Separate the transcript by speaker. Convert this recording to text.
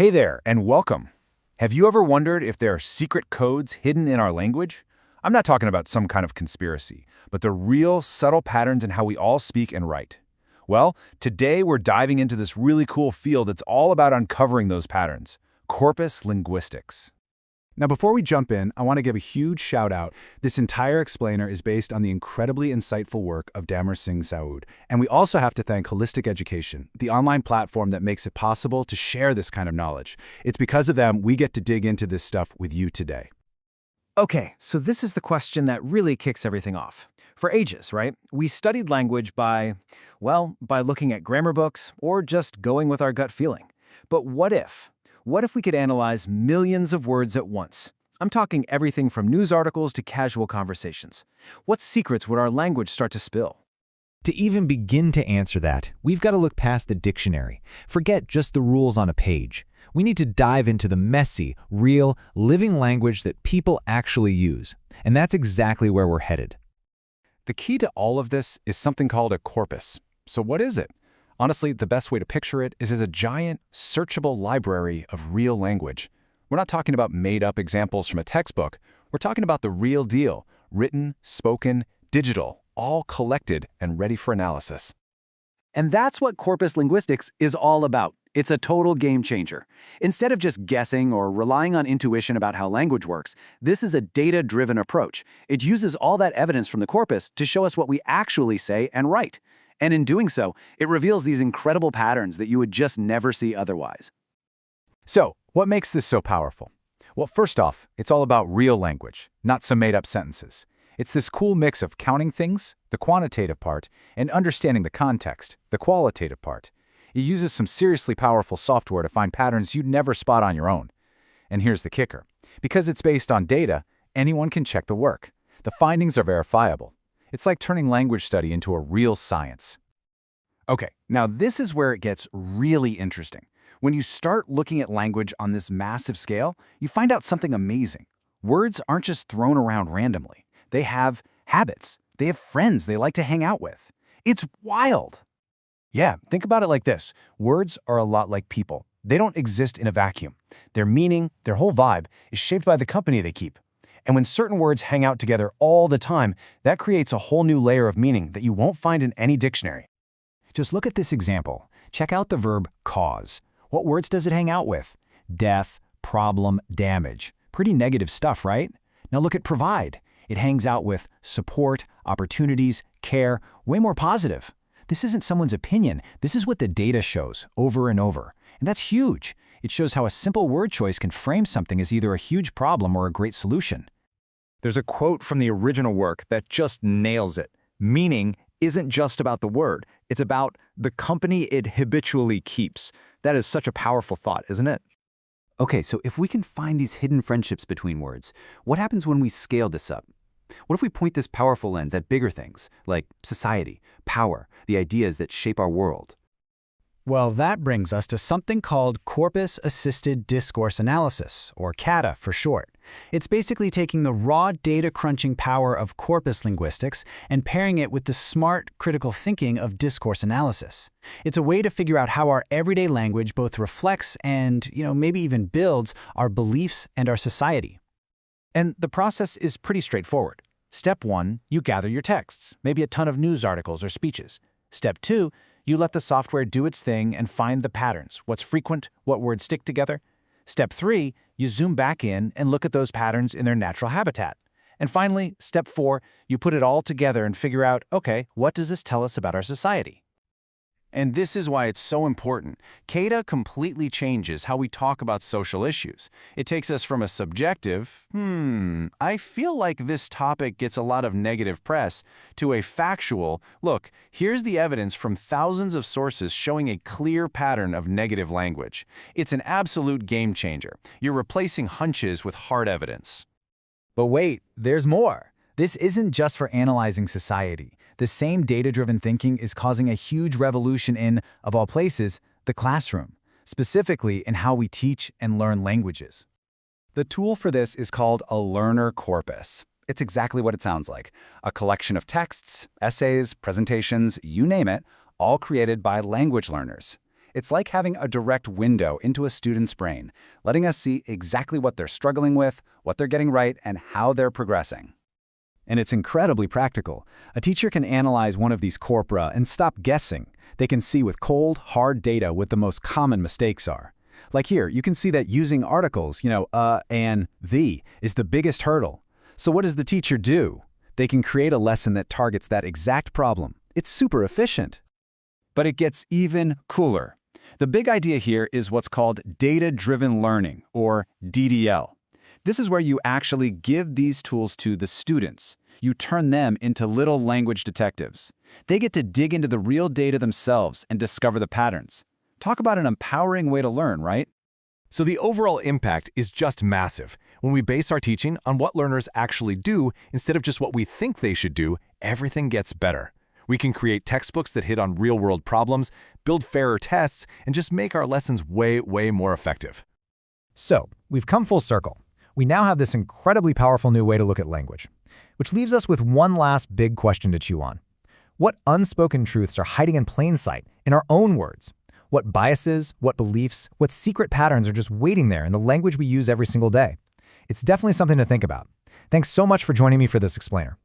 Speaker 1: Hey there, and welcome. Have you ever wondered if there are secret codes hidden in our language? I'm not talking about some kind of conspiracy, but the real subtle patterns in how we all speak and write. Well, today we're diving into this really cool field that's all about uncovering those patterns, corpus linguistics. Now, before we jump in, I want to give a huge shout out. This entire explainer is based on the incredibly insightful work of Damar Singh Saud. And we also have to thank Holistic Education, the online platform that makes it possible to share this kind of knowledge. It's because of them we get to dig into this stuff with you today.
Speaker 2: Okay, so this is the question that really kicks everything off. For ages, right, we studied language by looking at grammar books or just going with our gut feeling. But what if? What if we could analyze millions of words at once? I'm talking everything from news articles to casual conversations. What secrets would our language start to spill?
Speaker 3: To even begin to answer that, we've got to look past the dictionary. Forget just the rules on a page. We need to dive into the messy, real, living language that people actually use. And that's exactly where we're headed.
Speaker 1: The key to all of this is something called a corpus. So what is it? Honestly, the best way to picture it is as a giant, searchable library of real language. We're not talking about made-up examples from a textbook. We're talking about the real deal, written, spoken, digital, all collected and ready for analysis.
Speaker 2: And that's what corpus linguistics is all about. It's a total game changer. Instead of just guessing or relying on intuition about how language works, this is a data-driven approach. It uses all that evidence from the corpus to show us what we actually say and write. And in doing so, it reveals these incredible patterns that you would just never see otherwise.
Speaker 1: So, what makes this so powerful? Well, first off, it's all about real language, not some made-up sentences. It's this cool mix of counting things, the quantitative part, and understanding the context, the qualitative part. It uses some seriously powerful software to find patterns you'd never spot on your own. And here's the kicker. Because it's based on data, anyone can check the work. The findings are verifiable. It's like turning language study into a real science. Okay, now this is where it gets really interesting. When you start looking at language on this massive scale, you find out something amazing. Words aren't just thrown around randomly. They have habits. They have friends they like to hang out with. It's wild. Yeah, think about it like this. Words are a lot like people. They don't exist in a vacuum. Their meaning, their whole vibe, is shaped by the company they keep. And when certain words hang out together all the time, that creates a whole new layer of meaning that you won't find in any dictionary.
Speaker 3: Just look at this example. Check out the verb cause. What words does it hang out with? Death, problem, damage. Pretty negative stuff, right? Now look at provide. It hangs out with support, opportunities, care, way more positive. This isn't someone's opinion. This is what the data shows over and over. And that's huge. It shows how a simple word choice can frame something as either a huge problem or a great solution.
Speaker 1: There's a quote from the original work that just nails it. Meaning isn't just about the word. It's about the company it habitually keeps. That is such a powerful thought, isn't it?
Speaker 4: Okay, so if we can find these hidden friendships between words, what happens when we scale this up? What if we point this powerful lens at bigger things, like society, power, the ideas that shape our world?
Speaker 2: Well, that brings us to something called Corpus-Assisted Discourse Analysis, or CADA for short. It's basically taking the raw data crunching power of corpus linguistics and pairing it with the smart, critical thinking of discourse analysis. It's a way to figure out how our everyday language both reflects and, maybe even builds our beliefs and our society. And the process is pretty straightforward. Step 1, you gather your texts, maybe a ton of news articles or speeches. Step 2, you let the software do its thing and find the patterns, what's frequent, what words stick together. Step 3, you zoom back in and look at those patterns in their natural habitat. And finally, step 4, you put it all together and figure out, okay, what does this tell us about our society? And this is why it's so important. CADA completely changes how we talk about social issues. It takes us from a subjective, I feel like this topic gets a lot of negative press, to a factual, look, here's the evidence from thousands of sources showing a clear pattern of negative language. It's an absolute game changer. You're replacing hunches with hard evidence. But wait, there's more. This isn't just for analyzing society. The same data-driven thinking is causing a huge revolution in, of all places, the classroom, specifically in how we teach and learn languages.
Speaker 1: The tool for this is called a learner corpus. It's exactly what it sounds like, a collection of texts, essays, presentations, you name it, all created by language learners. It's like having a direct window into a student's brain, letting us see exactly what they're struggling with, what they're getting right, and how they're progressing.
Speaker 3: And it's incredibly practical. A teacher can analyze one of these corpora and stop guessing. They can see with cold, hard data what the most common mistakes are. Like here, you can see that using articles, and, the, is the biggest hurdle. So what does the teacher do? They can create a lesson that targets that exact problem. It's super efficient.
Speaker 1: But it gets even cooler. The big idea here is what's called data-driven learning, or DDL. This is where you actually give these tools to the students. You turn them into little language detectives. They get to dig into the real data themselves and discover the patterns. Talk about an empowering way to learn, right?
Speaker 5: So the overall impact is just massive. When we base our teaching on what learners actually do instead of just what we think they should do, everything gets better. We can create textbooks that hit on real-world problems, build fairer tests, and just make our lessons way, way more effective.
Speaker 6: So, we've come full circle. We now have this incredibly powerful new way to look at language, which leaves us with one last big question to chew on. What unspoken truths are hiding in plain sight in our own words? What biases, what beliefs, what secret patterns are just waiting there in the language we use every single day? It's definitely something to think about. Thanks so much for joining me for this explainer.